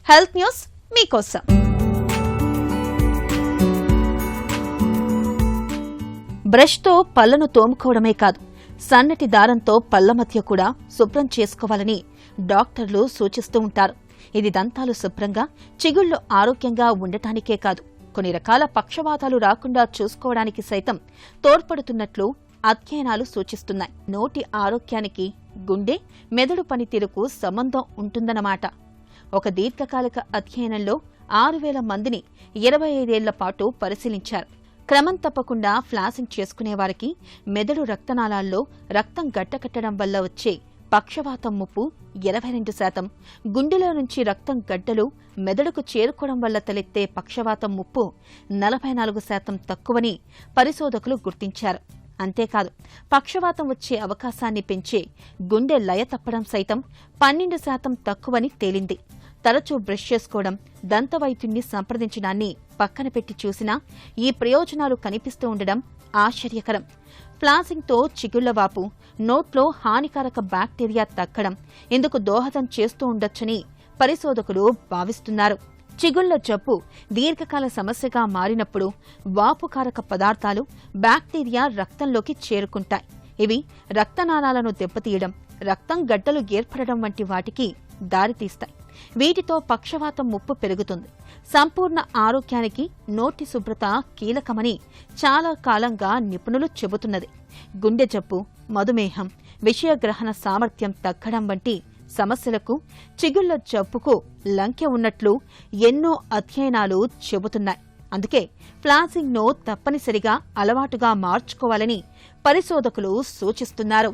Health news మీకోసం. బ్రష్తో పళ్లను తోముకోవడమే కాదు, సన్నటి దారంతో పళ్ల మధ్య కూడా శుభ్రం చేసుకోవాలని డాక్టర్లు సూచిస్తూ ఉంటారు. ఇది దంతాలు శుభ్రంగా, చిగుళ్లు ఆరోగ్యంగా ఉండటానికే కాదు, కొన్ని రకాల పక్షవాతాలు రాకుండా చూసుకోవడానికి సైతం తోడ్పడుతున్నట్లు అధ్యయనాలు సూచిస్తున్నాయి. నోటి ఆరోగ్యానికి గుండె, మెదడు పనితీరుకు సంబంధం ఉంటుందన్నమాట. ఒక దీర్ఘకాలిక అధ్యయనంలో 6000 మందిని 25 ఏళ్ల పాటు పరిశీలించారు. క్రమం తప్పకుండా ఫ్లాసింగ్ చేసుకునేవారికి మెదడు రక్తనాళాల్లో రక్తం గడ్డకట్టడం వల్ల వచ్చే పక్షవాతం ముప్పు 22%, గుండెలో నుంచి రక్తం గడ్డలు మెదడుకు చేరుకోవడం వల్ల తలెత్తే పక్షవాతం ముప్పు 44% తక్కువని పరిశోధకులు గుర్తించారు. అంతేకాదు, పక్షవాతం వచ్చే అవకాశాన్ని పెంచే గుండె లయ తప్పడం సైతం 12% తక్కువని తేలింది. తరచూ బ్రష్ చేసుకోవడం, దంతవైద్యుణ్ణి సంప్రదించడాన్ని పక్కన పెట్టి చూసినా ఈ ప్రయోజనాలు కనిపిస్తూ ఉండడం ఆశ్చర్యకరం. ఫ్లాసింగ్తో చిగుళ్లవాపు, నోట్లో హానికారక బ్యాక్టీరియా తగ్గడం ఇందుకు దోహదం చేస్తూ ఉండొచ్చని పరిశోధకులు భావిస్తున్నారు. చిగుళ్ల జబ్బు దీర్ఘకాల సమస్యగా మారినప్పుడు వాపుకారక పదార్థాలు, బ్యాక్టీరియా రక్తంలోకి చేరుకుంటాయి. ఇవి రక్తనాళాలను దెబ్బతీయడం, రక్తం గడ్డలు ఏర్పడడం వంటి వాటికి దారితీస్తాయి. వీటితో పక్షవాతం ముప్పు పెరుగుతుంది. సంపూర్ణ ఆరోగ్యానికి నోటి శుభ్రత కీలకమని చాలా కాలంగా నిపుణులు చెబుతున్నది. గుండె జబ్బు, మధుమేహం, విషయగ్రహణ సామర్థ్యం తగ్గడం వంటి సమస్యలకు చిగుళ్ల జబ్బుకు లంకె ఉన్నట్లు ఎన్నో అధ్యయనాలు చెబుతున్నాయి. అందుకే ఫ్లాసింగ్ను తప్పనిసరిగా అలవాటుగా మార్చుకోవాలని పరిశోధకులు సూచిస్తున్నారు.